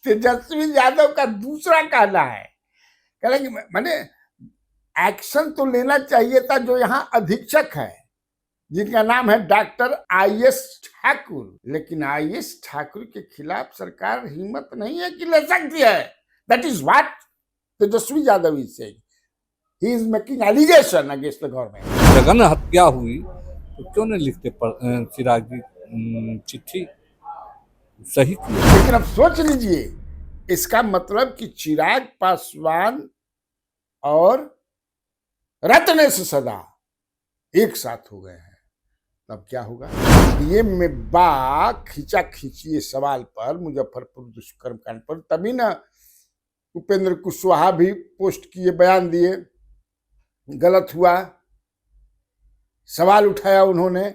तेजस्वी यादव का दूसरा कहना है, कह रहे कि मैंने एक्शन तो लेना चाहिए था जो यहाँ अधीक्षक है जिनका नाम है डॉक्टर आईएस ठाकुर, लेकिन आईएस ठाकुर के खिलाफ सरकार हिम्मत नहीं है कि ले सकती है। That is what Tejashwi Yadav is saying. He is making allegation against the government. जगन हत्या हुई तो क्यों नहीं लिखते चिराग जी चिट्ठी? सही किया। लेकिन अब सोच लीजिए, इसका मतलब कि चिराग पासवान और रत्नेश सदा एक साथ हो गए हैं, तब क्या होगा? ये में बा खींचा खींची सवाल पर, मुजफ्फरपुर दुष्कर्म कांड पर, तभी ना उपेंद्र कुशवाहा भी पोस्ट किए, बयान दिए, गलत हुआ, सवाल उठाया उन्होंने।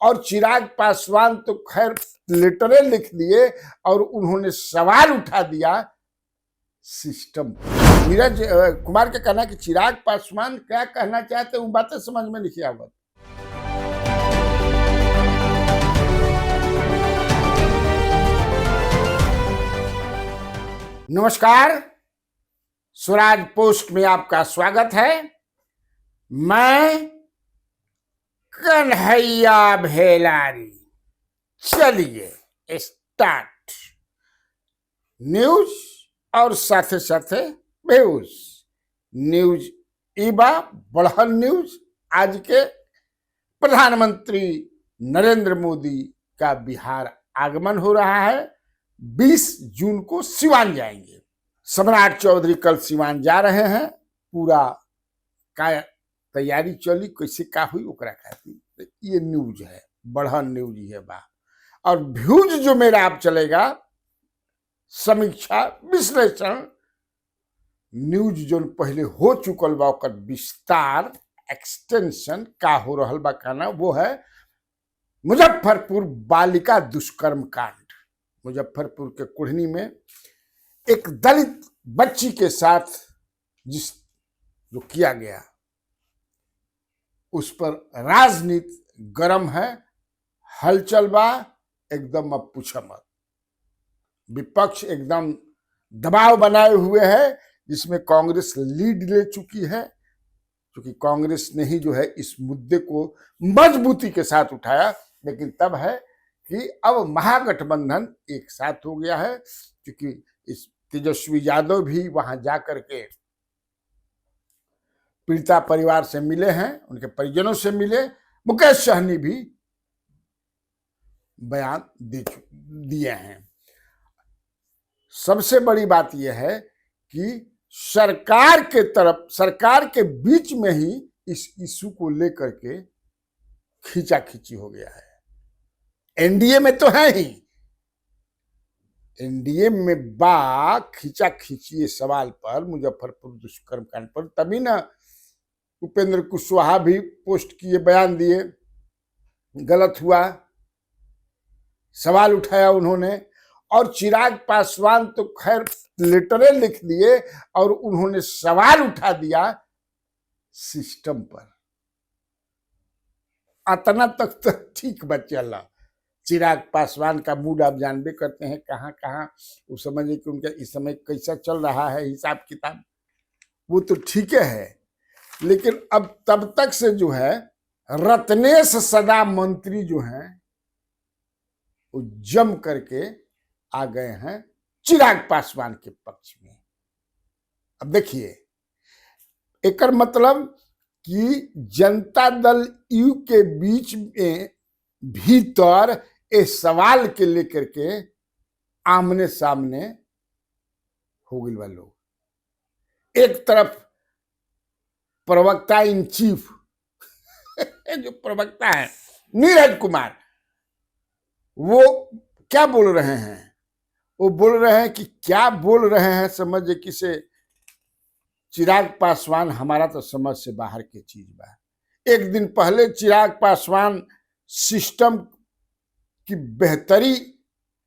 और चिराग पासवान तो खैर लेटरें लिख दिए और उन्होंने सवाल उठा दिया सिस्टम। नीरज कुमार का कहना कि चिराग पासवान क्या कहना चाहते हैं, वो बातें समझ में नहीं आवत। नमस्कार, स्वराज पोस्ट में आपका स्वागत है। मैं कन्हैया भेलारी। चलिए स्टार्ट। न्यूज और साथे साथे व्यूज। न्यूज ईबा बढ़न न्यूज। आज के प्रधानमंत्री नरेंद्र मोदी का बिहार आगमन हो रहा है। 20 जून को सिवान जाएंगे। सम्राट चौधरी कल सिवान जा रहे हैं। पूरा का तैयारी चली, कैसे का हुई ओकरा खातिर ये न्यूज है, बढ़न न्यूज है बा। और व्यूज जो मेरा आप चलेगा, समीक्षा विश्लेषण न्यूज जो पहले हो चुकल बा ओकर विस्तार एक्सटेंशन का हो रहल बा कहना, वो है मुजफ्फरपुर बालिका दुष्कर्म कांड। मुजफ्फरपुर के कुढ़नी में एक दलित बच्ची के साथ जो किया गया, उस पर राजनीति गरम है, हलचल बा एकदम। अब पूछो मत, विपक्ष एकदम दबाव बनाए हुए है, जिसमें कांग्रेस लीड ले चुकी है, क्योंकि कांग्रेस ने ही जो है इस मुद्दे को मजबूती के साथ उठाया। लेकिन तब है कि अब महागठबंधन एक साथ हो गया है, क्योंकि इस तेजस्वी यादव भी वहां जाकर के पीड़िता परिवार से मिले हैं, उनके परिजनों से मिले। मुकेश सहनी भी बयान दिए हैं। सबसे बड़ी बात यह है कि सरकार के तरफ, सरकार के बीच में ही इस इशू को लेकर के खींचा खींची हो गया है। एनडीए में तो है ही, एनडीए में बा खींचा खींची सवाल पर, मुजफ्फरपुर दुष्कर्म कांड पर, तभी ना उपेंद्र कुशवाहा भी पोस्ट किए, बयान दिए, गलत हुआ, सवाल उठाया उन्होंने। और चिराग पासवान तो खैर लेटरें लिख दिए और उन्होंने सवाल उठा दिया सिस्टम पर। अतना तक तो ठीक बच्चा। चिराग पासवान का मूड आप जानबे करते हैं, कहाँ कहाँ वो समझिए कि उनका इस समय कैसा चल रहा है हिसाब किताब, वो तो ठीक है। लेकिन अब तब तक से जो है रत्नेश सदा मंत्री जो हैं वो जम करके आ गए हैं चिराग पासवान के पक्ष में। अब देखिए, एक मतलब कि जनता दल यू के बीच में भीतर इस सवाल के लेकर के आमने सामने हो गए वाले लोग। एक तरफ प्रवक्ता इन चीफ जो प्रवक्ता है नीरज कुमार, वो क्या बोल रहे हैं? वो बोल रहे हैं कि क्या बोल रहे हैं समझिए कि से चिराग पासवान हमारा तो समझ से बाहर की चीज बा। एक दिन पहले चिराग पासवान सिस्टम की बेहतरी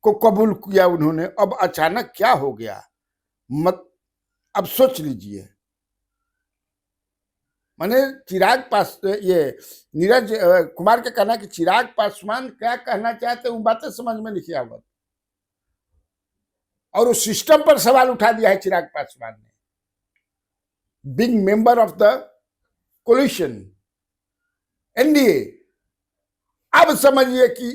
को कबूल किया उन्होंने, अब अचानक क्या हो गया? अब सोच लीजिए। माने चिराग ये नीरज कुमार का कहना कि चिराग पासवान क्या कहना चाहते हैं, वो बातें समझ में नहीं आवत। और उस सिस्टम पर सवाल उठा दिया है चिराग पासवान ने, big member of the coalition NDA. अब समझिए कि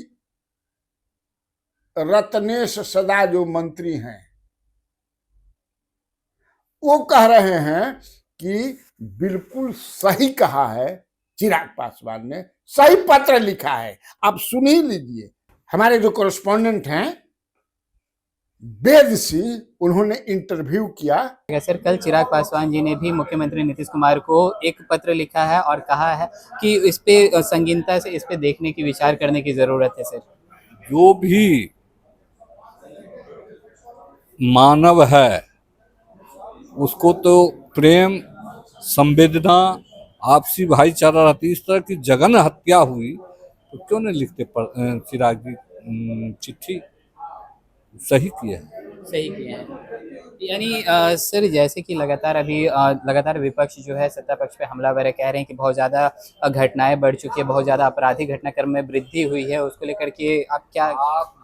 रत्नेश सदा जो मंत्री हैं वो कह रहे हैं कि बिल्कुल सही कहा है चिराग पासवान ने, सही पत्र लिखा है। आप सुन ही लीजिए। हमारे जो कॉरेस्पॉन्डेंट हैं वेद सिंह, उन्होंने इंटरव्यू किया। सर, कल चिराग पासवान जी ने भी मुख्यमंत्री नीतीश कुमार को एक पत्र लिखा है और कहा है कि इस पे संगीनता से इस पे देखने की, विचार करने की जरूरत है। सर, जो भी मानव है उसको तो प्रेम, संवेदना, आपसी भाईचारा रहती। इस तरह की जघन हत्या हुई तो क्यों नहीं लिखते चिराग जी चिट्ठी? सही किया। सही किया है। यानी सर, जैसे कि लगातार विपक्ष जो है सत्ता पक्ष पे हमलावर है, कह रहे हैं कि बहुत ज़्यादा घटनाएं बढ़ चुकी है, बहुत ज़्यादा आपराधिक घटनाक्रम में वृद्धि हुई है, उसको लेकर के आप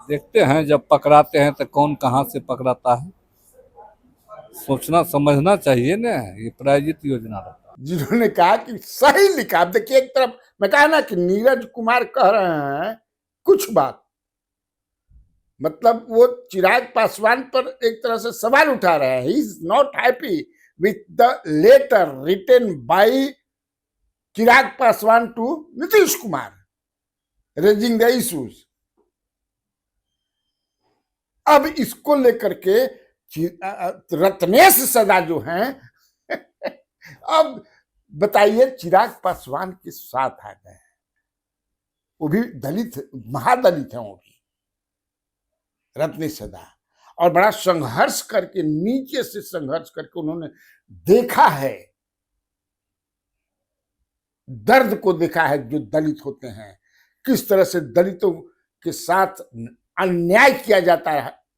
देखते हैं जब पकड़ाते हैं तो कौन कहाँ से पकड़ाता है, सोचना समझना चाहिए ना। ये प्रायोजित योजना रहता है। जिन्होंने कहा कि सही लिखा। अब देखिए, एक तरफ मैं कहा ना कि नीरज कुमार कह रहे हैं कुछ बात, मतलब वो चिराग पासवान पर एक तरह से सवाल उठा रहे हैं। He is not happy with the letter written by Chirag Paswan to Nitish Kumar raising the issues. अब इसको लेकर के रत्नेश सदा जो हैं अब बताइए चिराग पासवान के साथ आ गए। वो भी दलित, महादलित हैं वो भी, रत्नेश सदा, और बड़ा संघर्ष करके, नीचे से संघर्ष करके उन्होंने देखा है, दर्द को देखा है जो दलित होते हैं, किस तरह से दलितों के साथ अन्याय किया जाता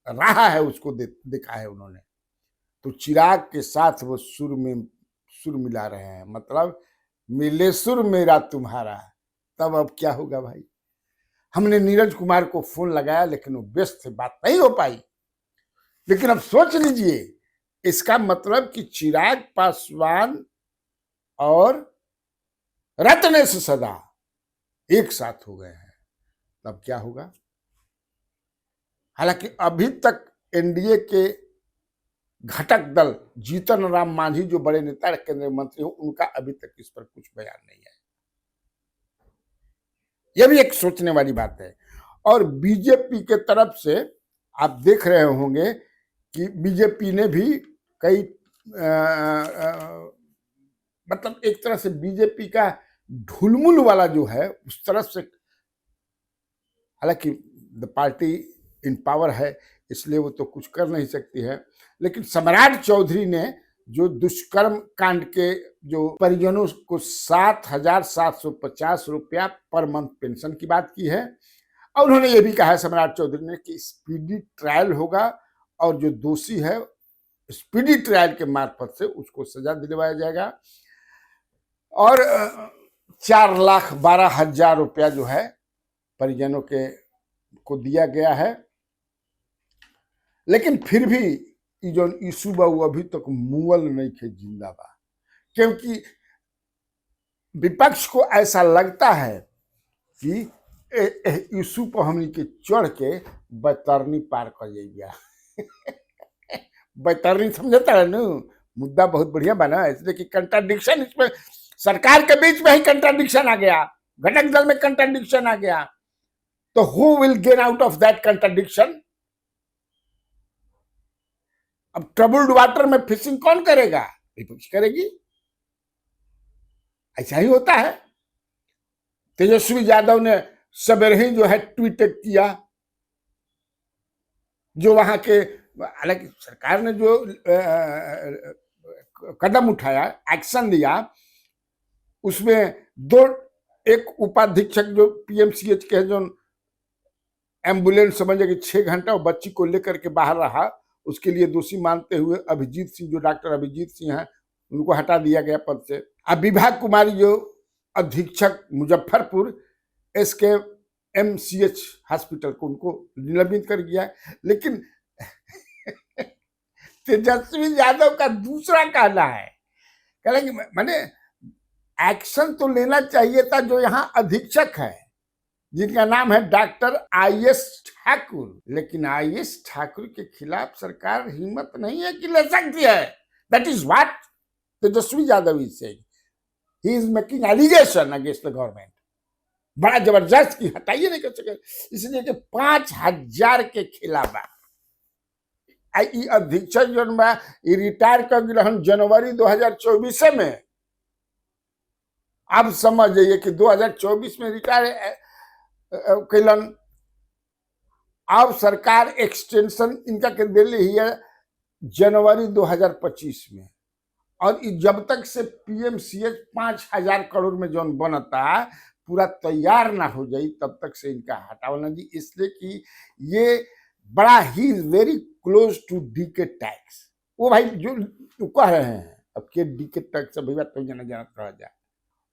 रहा है, उसको देखा है उन्होंने। तो चिराग के साथ वो सुर मिला रहे हैं, मतलब मिले सुर मेरा तुम्हारा। तब अब क्या होगा भाई? हमने नीरज कुमार को फोन लगाया लेकिन वो व्यस्त थे, बात नहीं हो पाई। लेकिन अब सोच लीजिए, इसका मतलब कि चिराग पासवान और रत्नेश सदा एक साथ हो गए हैं, तब क्या होगा? हालांकि अभी तक एनडीए के घटक दल जीतन राम मांझी जो बड़े नेता केंद्रीय मंत्री हो, उनका अभी तक इस पर कुछ बयान नहीं है। यह भी एक सोचने वाली बात है। और बीजेपी के तरफ से आप देख रहे होंगे कि बीजेपी ने भी कई मतलब एक तरह से बीजेपी का ढुलमुल वाला जो है उस तरफ से, हालांकि द पार्टी इन पावर है इसलिए वो तो कुछ कर नहीं सकती है, लेकिन सम्राट चौधरी ने जो दुष्कर्म कांड के जो परिजनों को 7,750 रुपया पर मंथ पेंशन की बात की है। और उन्होंने ये भी कहा है सम्राट चौधरी ने कि स्पीडी ट्रायल होगा और जो दोषी है स्पीडी ट्रायल के मार्फत से उसको सजा दिलवाया जाएगा। और 4,12,000 रुपया जो है परिजनों को दिया गया है। लेकिन फिर भी जो इशू बा वो अभी तक मुअल नहीं थे, जिंदा बा, क्योंकि विपक्ष को ऐसा लगता है कि इशू पर हमनी के चढ़ के बैतरनी पार कर जाइए। बैतरनी समझता है ना, मुद्दा बहुत बढ़िया बना, इसलिए कि कंट्राडिक्शन इसमें सरकार के बीच में ही कंट्राडिक्शन आ गया, घटक दल में कंट्राडिक्शन आ गया, तो who will gain out of that contradiction? अब ट्रबल्ड वाटर में फिशिंग कौन करेगा? विपक्ष करेगी। ऐसा ही होता है। तेजस्वी यादव ने सवेरे ही जो है ट्वीट किया, जो वहां के, हालांकि सरकार ने जो कदम उठाया, एक्शन लिया, उसमें एक उपाधीक्षक जो पीएमसीएच के जो एम्बुलेंस समझे कि 6 घंटा वो बच्ची को लेकर के बाहर रहा, उसके लिए दोषी मानते हुए अभिजीत सिंह, जो डॉक्टर अभिजीत सिंह हैं, उनको हटा दिया गया पद से। अब विभा कुमारी जो अधीक्षक मुजफ्फरपुर एसके एमसीएच हॉस्पिटल को, उनको निलंबित कर दिया। लेकिन तेजस्वी यादव का दूसरा कहना है, कह रहे कि मैंने एक्शन तो लेना चाहिए था जो यहाँ अधीक्षक है जिनका नाम है डॉक्टर आईएस ठाकुर, लेकिन आईएस ठाकुर के खिलाफ सरकार हिम्मत नहीं है कि ले सकती है। That is what Tejashwi Yadav is saying, he is making allegation against the government, बड़ा जबरदस्त की हटाइए नहीं कर सके, इसलिए कि 5000 के खिलाफ अधीक्षक जो रिटायर कर गए जनवरी 2024 में। अब समझ जाइए कि 2024 में रिटायर कैलन, अब सरकार एक्सटेंशन इनका के दे ली है जनवरी 2025 में, और जब तक से पीएमसीएच 5000 करोड़ में जो बनता पूरा तैयार ना हो जाए तब तक से इनका हटावना जी, इसलिए कि ये बड़ा ही very close to DK tax. वो भाई जो कह रहे हैं अब के डीके टैक्स अभी बात तो जाना रह जाए,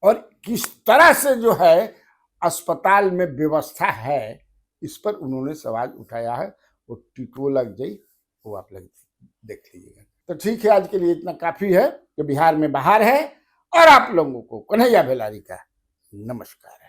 और किस तरह से जो है अस्पताल में व्यवस्था है इस पर उन्होंने सवाल उठाया है। वो टिटो लग जाए वो आप लोग देख लीजिएगा। तो ठीक है, आज के लिए इतना काफी है कि बिहार में बाहर है, और आप लोगों को कन्हैया बेलारी का नमस्कार।